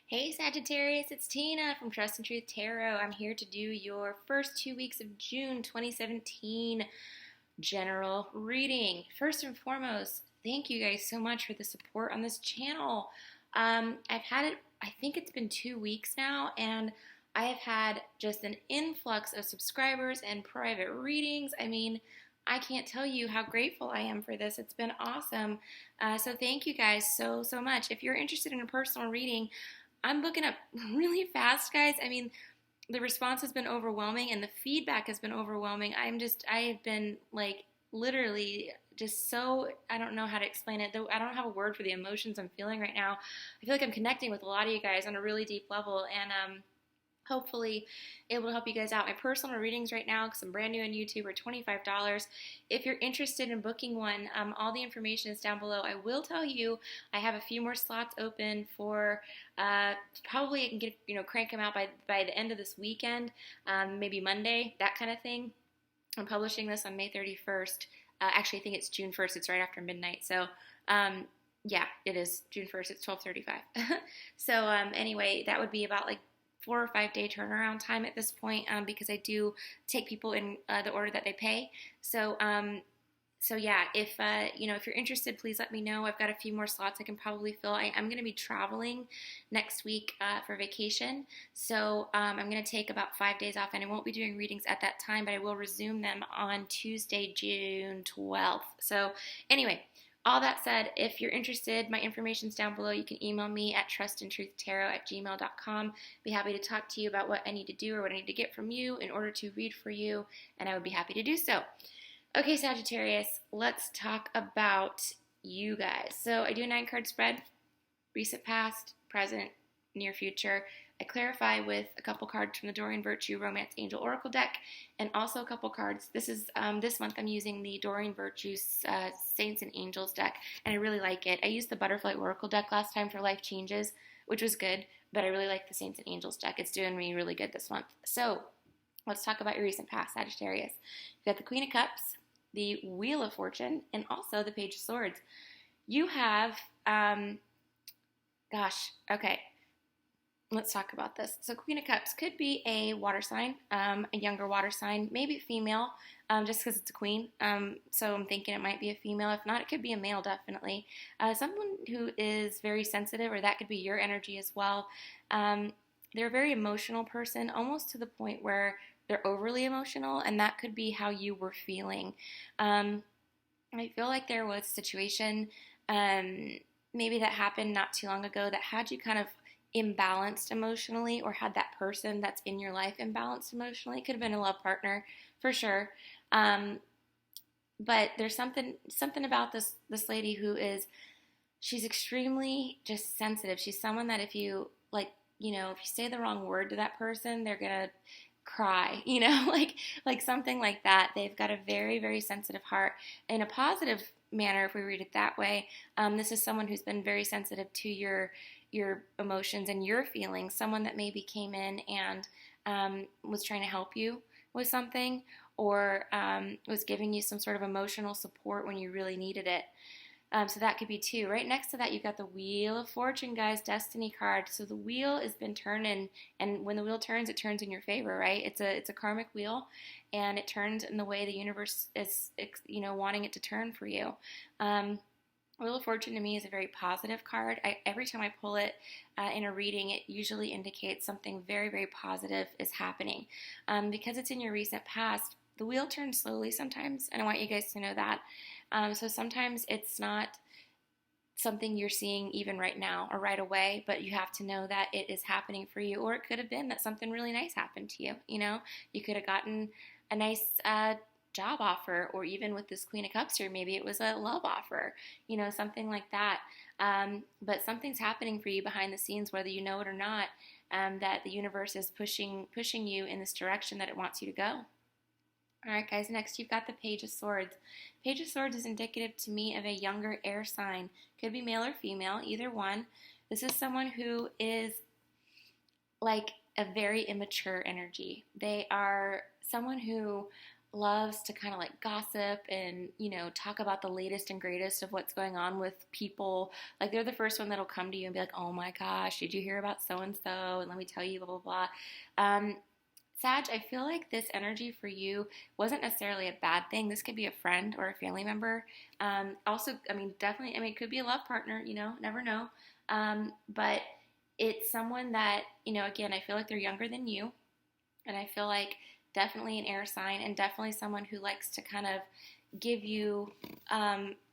Hey Sagittarius, it's Tina from Trust and Truth Tarot. I'm here to do your first 2 weeks of June 2017 general reading. First and foremost, thank you guys so much for the support on this channel. I've had it, I think it's been 2 weeks now, and I have had just an influx of subscribers and private readings. I can't tell you how grateful I am for this. It's been awesome. So thank you guys so much. If you're interested in a personal reading, I'm booking up really fast, guys. The response has been overwhelming and the feedback has been overwhelming. I have been like literally just so, I don't know how to explain it. Though I don't have a word for the emotions I'm feeling right now. I feel like I'm connecting with a lot of you guys on a really deep level, and hopefully able to help you guys out. My personal readings right now, because I'm brand new on YouTube, are $25. If you're interested in booking one, all the information is down below. I will tell you, I have a few more slots open for, probably I can get, crank them out by the end of this weekend, maybe Monday, that kind of thing. I'm publishing this on May 31st. Actually, I think it's June 1st. It's right after midnight. So, yeah, it is June 1st. It's 12:35. So, anyway, that would be about like 4 or 5 day turnaround time at this point, because I do take people in the order that they pay. So yeah, if if you're interested, please let me know. I've got a few more slots I can probably fill. I'm going to be traveling next week for vacation, so I'm going to take about 5 days off, and I won't be doing readings at that time, but I will resume them on Tuesday, June 12th. So anyway, all that said, if you're interested, my information's down below. You can email me at trustandtruthtarot@gmail.com. Be happy to talk to you about what I need to do or what I need to get from you in order to read for you, and I would be happy to do so. Okay, Sagittarius, let's talk about you guys. So I do a 9-card spread, recent past, present, near future. I clarify with a couple cards from the Doreen Virtue Romance Angel Oracle deck, and also a couple cards. This month I'm using the Doreen Virtue Saints and Angels deck, and I really like it. I used the Butterfly Oracle deck last time for Life Changes, which was good, but I really like the Saints and Angels deck. It's doing me really good this month. So let's talk about your recent past, Sagittarius. You've got the Queen of Cups, the Wheel of Fortune, and also the Page of Swords. You have, okay. Let's talk about this. So Queen of Cups could be a water sign, a younger water sign, maybe female, just because it's a queen. So I'm thinking it might be a female. If not, it could be a male, definitely. Someone who is very sensitive, or that could be your energy as well. They're a very emotional person, almost to the point where they're overly emotional, and that could be how you were feeling. I feel like there was a situation, maybe that happened not too long ago, that had you kind of imbalanced emotionally, or had that person that's in your life imbalanced emotionally. Could have been a love partner, for sure. But there's something about this lady who she's extremely just sensitive. She's someone that if you if you say the wrong word to that person, they're gonna cry, like something like that. They've got a very, very sensitive heart in a positive manner, if we read it that way. This is someone who's been very sensitive to your emotions and your feelings, someone that maybe came in and was trying to help you with something, or was giving you some sort of emotional support when you really needed it. So that could be too. Right next to that, you've got the Wheel of Fortune, guys, Destiny card. So the wheel has been turning, and when the wheel turns, it turns in your favor, right? It's a karmic wheel, and it turns in the way the universe is, wanting it to turn for you. Wheel of Fortune to me is a very positive card. Every time I pull it in a reading, it usually indicates something very, very positive is happening. Because it's in your recent past, the wheel turns slowly sometimes, and I want you guys to know that. So sometimes it's not something you're seeing even right now or right away, but you have to know that it is happening for you. Or it could have been that something really nice happened to you. You could have gotten a nice job offer, or even with this Queen of Cups here, maybe it was a love offer, something like that. But something's happening for you behind the scenes, whether you know it or not, that the universe is pushing you in this direction that it wants you to go. All right, guys, next you've got the Page of Swords. Page of Swords is indicative to me of a younger air sign. Could be male or female, either one. This is someone who is like a very immature energy. They are someone who loves to kind of like gossip and, talk about the latest and greatest of what's going on with people. Like they're the first one that'll come to you and be like, oh my gosh, did you hear about so and so? And let me tell you, blah, blah, blah. Sag, I feel like this energy for you wasn't necessarily a bad thing. This could be a friend or a family member. Also, definitely, it could be a love partner, never know. But it's someone that, again, I feel like they're younger than you. And I feel like definitely an air sign and definitely someone who likes to kind of give you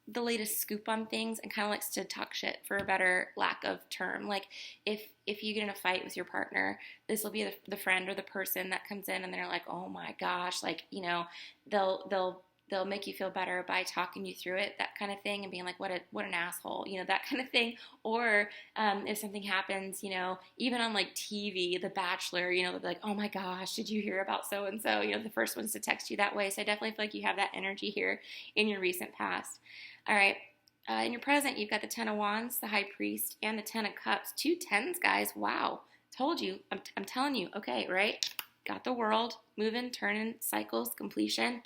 the latest scoop on things and kind of likes to talk shit, for a better lack of term. Like if you get in a fight with your partner, this will be the friend or the person that comes in and they're like, oh my gosh, like, they'll make you feel better by talking you through it, that kind of thing, and being like, what an asshole, that kind of thing. Or if something happens, even on like TV, The Bachelor, they'll be like, oh my gosh, did you hear about so and so? The first ones to text you that way. So I definitely feel like you have that energy here in your recent past. All right. In your present, you've got the Ten of Wands, the High Priest, and the Ten of Cups. 2 tens, guys. Wow. Told you. I'm telling you. Okay, right? Got the world moving, turning, cycles, completion.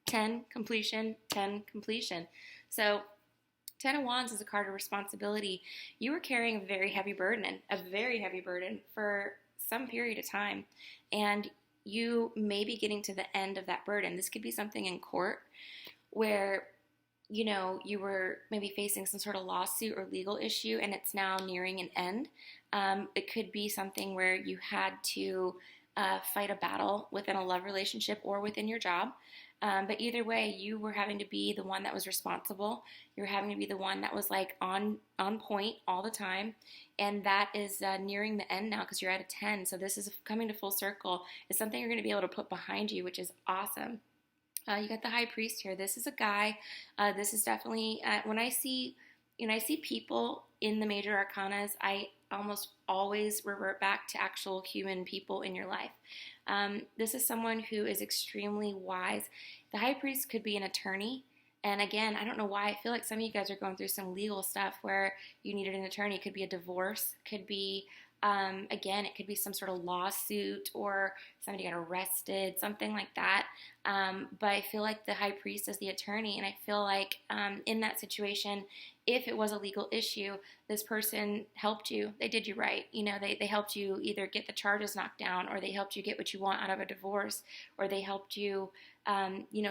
10, completion, 10, completion. So 10 of Wands is a card of responsibility. You were carrying a very heavy burden for some period of time. And you may be getting to the end of that burden. This could be something in court where, you were maybe facing some sort of lawsuit or legal issue and it's now nearing an end. It could be something where you had to fight a battle within a love relationship or within your job. But either way, you were having to be the one that was responsible. You were having to be the one that was like on point all the time. And that is nearing the end now because you're at a 10. So this is coming to full circle. It's something you're going to be able to put behind you, which is awesome. You got the High Priest here. This is a guy. This is definitely, when I see people in the major arcanas, I almost always revert back to actual human people in your life. This is someone who is extremely wise. The High Priest could be an attorney. And again, I don't know why. I feel like some of you guys are going through some legal stuff where you needed an attorney. It could be a divorce. It could be, again, it could be some sort of lawsuit or somebody got arrested, something like that. But I feel like the High Priest is the attorney. And I feel like in that situation, if it was a legal issue, this person helped you. They did you right. They helped you either get the charges knocked down, or they helped you get what you want out of a divorce, or they helped you,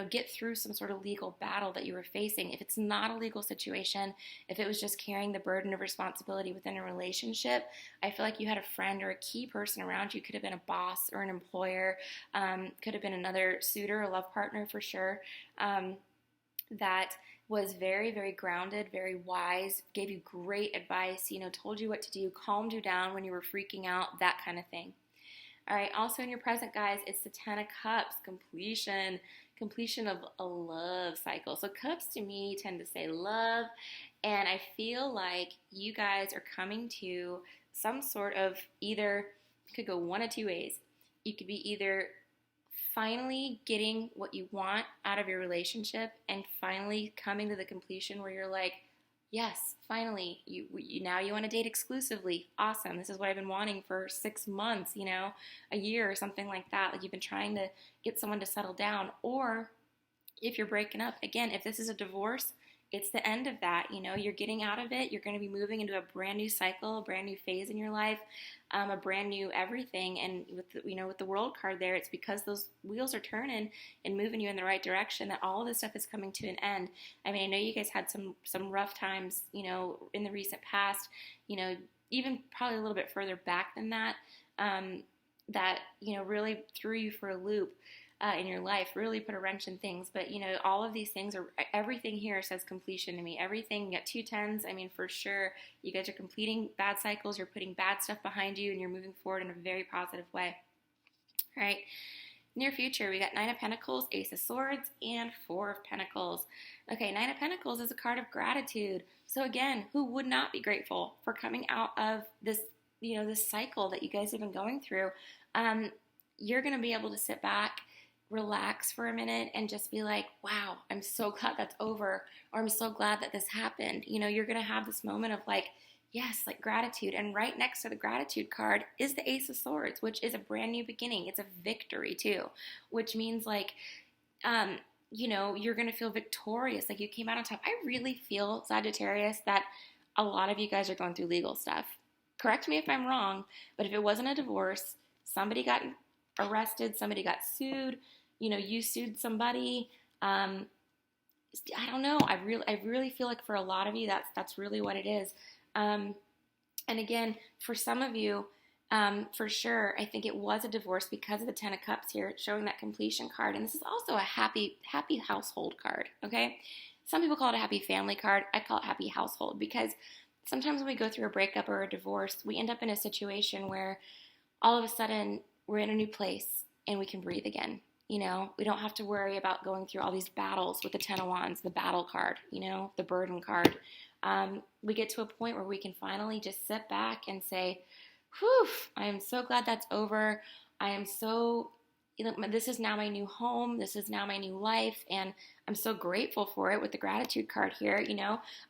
get through some sort of legal battle that you were facing. If it's not a legal situation, if it was just carrying the burden of responsibility within a relationship, I feel like you had a friend or a key person around you. Could have been a boss or an employer, could have been another suitor, a love partner for sure, that was very, very grounded, very wise, gave you great advice, told you what to do, calmed you down when you were freaking out, that kind of thing. All right, also in your present, guys, it's the Ten of Cups, completion of a love cycle. So cups to me tend to say love, and I feel like you guys are coming to some sort of either, you could go one of two ways. You could be either finally getting what you want out of your relationship and finally coming to the completion where you're like, yes, finally, you now you want to date exclusively. Awesome. This is what I've been wanting for 6 months, a year or something like that. Like you've been trying to get someone to settle down. Or if you're breaking up, again, if this is a divorce, it's the end of that. You're getting out of it. You're going to be moving into a brand new cycle, a brand new phase in your life, a brand new everything. And with the World card there, it's because those wheels are turning and moving you in the right direction that all of this stuff is coming to an end. I know you guys had some rough times, in the recent past, even probably a little bit further back than that, that, really threw you for a loop. In your life, really put a wrench in things. But, all of these things everything here says completion to me. Everything, you got 2 tens. For sure, you guys are completing bad cycles. You're putting bad stuff behind you and you're moving forward in a very positive way. All right. Near future, we got 9 of Pentacles, Ace of Swords, and 4 of Pentacles. Okay, 9 of Pentacles is a card of gratitude. So again, who would not be grateful for coming out of this, this cycle that you guys have been going through? You're going to be able to sit back, relax for a minute and just be like, wow, I'm so glad that's over, or I'm so glad that this happened. You're going to have this moment of like, yes, like gratitude. And right next to the gratitude card is the Ace of Swords, which is a brand new beginning. It's a victory too, which means like, you're going to feel victorious, like you came out on top. I really feel, Sagittarius, that a lot of you guys are going through legal stuff. Correct me if I'm wrong, but if it wasn't a divorce, somebody got arrested, somebody got sued, you sued somebody. I don't know. I really feel like for a lot of you, that's really what it is. And again, for some of you, for sure, I think it was a divorce because of the Ten of Cups here, showing that completion card. And this is also a happy household card, okay? Some people call it a happy family card. I call it happy household because sometimes when we go through a breakup or a divorce, we end up in a situation where all of a sudden we're in a new place and we can breathe again. We don't have to worry about going through all these battles with the Ten of Wands, the battle card, the burden card. We get to a point where we can finally just sit back and say, whew, I am so glad that's over. I am so, this is now my new home. This is now my new life. And I'm so grateful for it with the gratitude card here.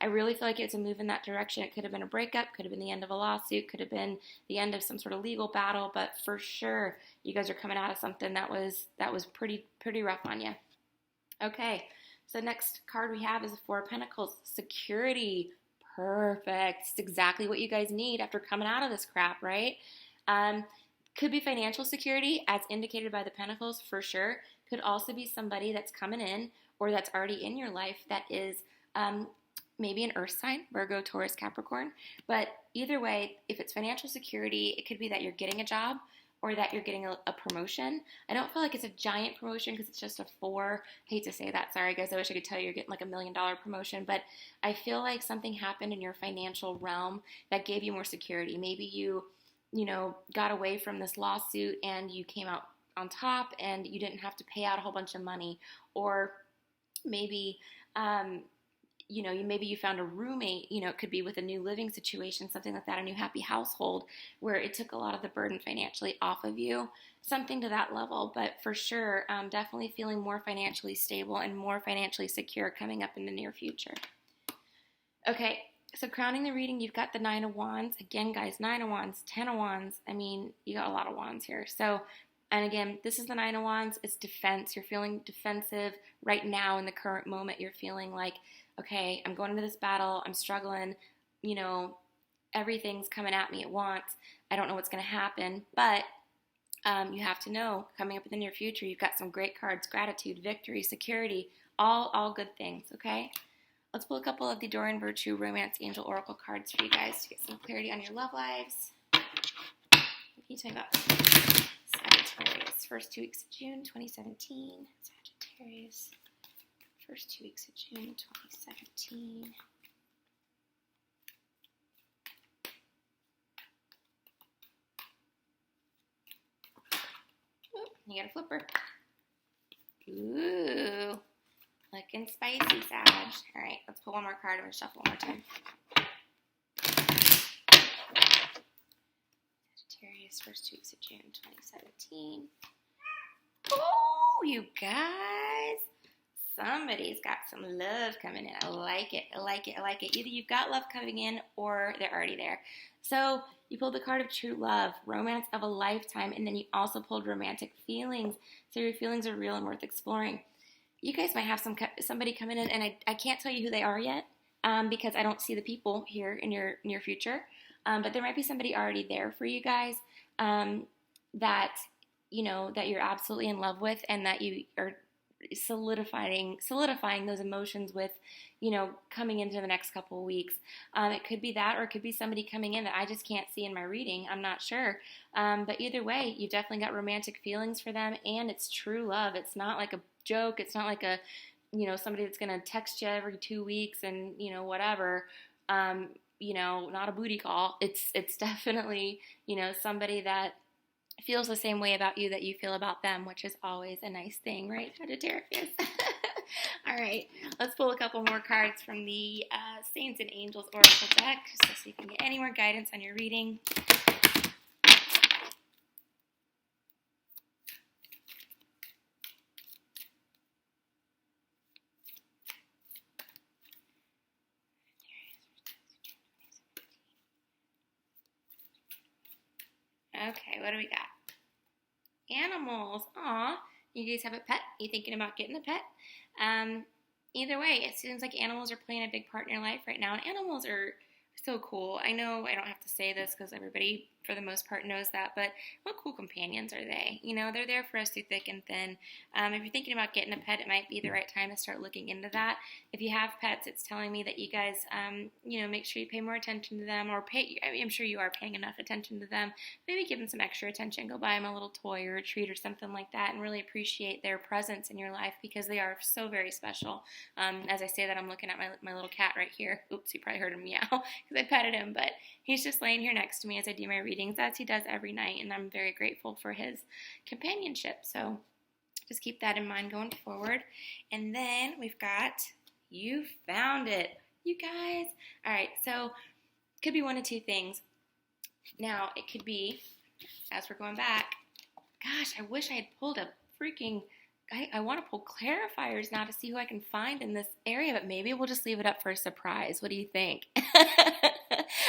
I really feel like it's a move in that direction. It could have been a breakup, could have been the end of a lawsuit, could have been the end of some sort of legal battle. But for sure, you guys are coming out of something that was pretty rough on you. Okay, so next card we have is the Four of Pentacles, security. Perfect. It's exactly what you guys need after coming out of this crap, right? Could be financial security, as indicated by the Pentacles, for sure. Could also be somebody that's coming in or that's already in your life that is maybe an earth sign, Virgo, Taurus, Capricorn. But either way, if it's financial security, it could be that you're getting a job or that you're getting a promotion. I don't feel like it's a giant promotion because it's just a 4. I hate to say that. Sorry, guys. I wish I could tell you you're getting like $1 million promotion. But I feel like something happened in your financial realm that gave you more security. Maybe you got away from this lawsuit and you came out on top and you didn't have to pay out a whole bunch of money. Or maybe, maybe you found a roommate, it could be with a new living situation, something like that, a new happy household where it took a lot of the burden financially off of you, something to that level. But for sure, definitely feeling more financially stable and more financially secure coming up in the near future. Okay. So crowning the reading, you've got the Nine of Wands. Again, guys, 9 of Wands, 10 of Wands. I mean, you got a lot of wands here. So, and again, this is the 9 of Wands. It's defense. You're feeling defensive right now in the current moment. You're feeling like, okay, I'm going into this battle. I'm struggling. Everything's coming at me at once. I don't know what's going to happen. But you have to know, coming up in the near future, you've got some great cards, gratitude, victory, security, all good things, okay? Let's pull a couple of the Dorian Virtue Romance Angel Oracle cards for you guys to get some clarity on your love lives. What can you tell me about Sagittarius? First 2 weeks of June 2017. Sagittarius. First 2 weeks of June 2017. Ooh, you got a flipper. Ooh. Looking spicy, Sag. All right, let's pull one more card. I'm going to shuffle one more time. Sagittarius, first 2 weeks of June 2017. Oh, you guys. Somebody's got some love coming in. I like it. Either you've got love coming in or they're already there. So you pulled the card of true love, romance of a lifetime, and then you also pulled romantic feelings. So your feelings are real and worth exploring. You guys might have somebody coming in, and I can't tell you who they are yet because I don't see the people here in your near future. But there might be somebody already there for you guys that you're absolutely in love with, and that you are solidifying those emotions with, coming into the next couple of weeks. It could be that, or it could be somebody coming in that I just can't see in my reading. I'm not sure. But either way, you've definitely got romantic feelings for them, and it's true love. It's not like a joke. It's not like a, somebody that's going to text you every 2 weeks and, whatever, not a booty call. It's definitely, somebody that feels the same way about you that you feel about them, which is always a nice thing, right, Sagittarius? All right, let's pull a couple more cards from the Saints and Angels Oracle deck so you can get any more guidance on your reading. Okay, what do we got? Animals. Aw, you guys have a pet? You thinking about getting a pet? Either way, it seems like animals are playing a big part in your life right now, and animals are so cool. I know I don't have to say this because everybody, for the most part, knows that, but what cool companions are they? You know, they're there for us through thick and thin. If you're thinking about getting a pet, it might be the right time to start looking into that. If you have pets, it's telling me that you guys, make sure you pay more attention to them, or I'm sure you are paying enough attention to them. Maybe give them some extra attention. Go buy them a little toy or a treat or something like that, and really appreciate their presence in your life because they are so very special. As I say that, I'm looking at my little cat right here. Oops, you probably heard him meow because I petted him, but he's just laying here next to me as I do my readings, as he does every night, and I'm very grateful for his companionship. So just keep that in mind going forward. And then we've got You Found It, you guys. All right, so it could be one of two things. Now, it could be, as we're going back, gosh, I wish I had pulled a freaking, I want to pull clarifiers now to see who I can find in this area, but maybe we'll just leave it up for a surprise. What do you think?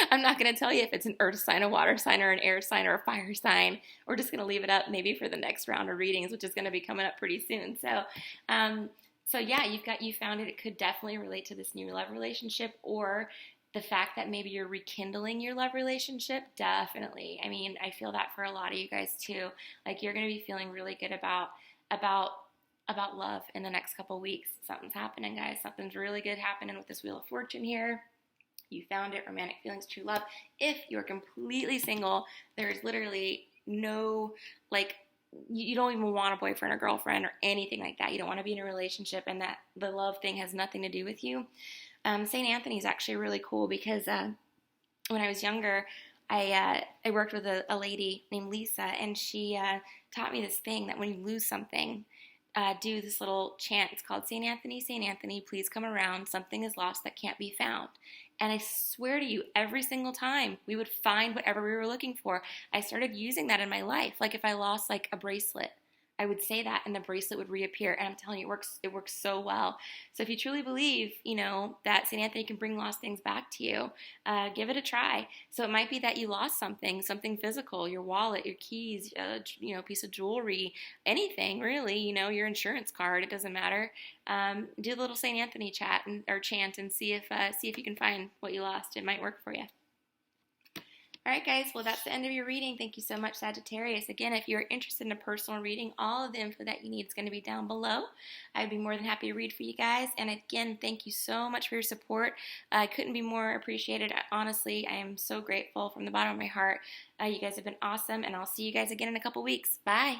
I'm not going to tell you if it's an earth sign, a water sign, or an air sign, or a fire sign. We're just going to leave it up maybe for the next round of readings, which is going to be coming up pretty soon. So yeah, You Found It. It could definitely relate to this new love relationship, or the fact that maybe you're rekindling your love relationship. Definitely. I mean, I feel that for a lot of you guys too. Like, you're going to be feeling really good about love in the next couple weeks. Something's happening, guys. Something's really good happening with this Wheel of Fortune here. You found it, romantic feelings, true love. If you're completely single, there's literally no, you don't even want a boyfriend or girlfriend or anything like that. You don't want to be in a relationship, and that the love thing has nothing to do with you. St. Anthony's actually really cool because when I was younger, I worked with a lady named Lisa, and she taught me this thing that when you lose something, do this little chant. It's called St. Anthony, please come around. Something is lost that can't be found. And I swear to you, every single time we would find whatever we were looking for. I started using that in my life. Like, if I lost a bracelet, I would say that and the bracelet would reappear. And I'm telling you, it works so well. So if you truly believe, that St. Anthony can bring lost things back to you, give it a try. So it might be that you lost something physical, your wallet, your keys, piece of jewelry, anything really, your insurance card, it doesn't matter. Do a little St. Anthony or chant and see if you can find what you lost. It might work for you. All right, guys, well, that's the end of your reading. Thank you so much, Sagittarius. Again, if you're interested in a personal reading, all of the info that you need is going to be down below. I'd be more than happy to read for you guys. And again, thank you so much for your support. I couldn't be more appreciated. Honestly, I am so grateful from the bottom of my heart. You guys have been awesome, and I'll see you guys again in a couple weeks. Bye.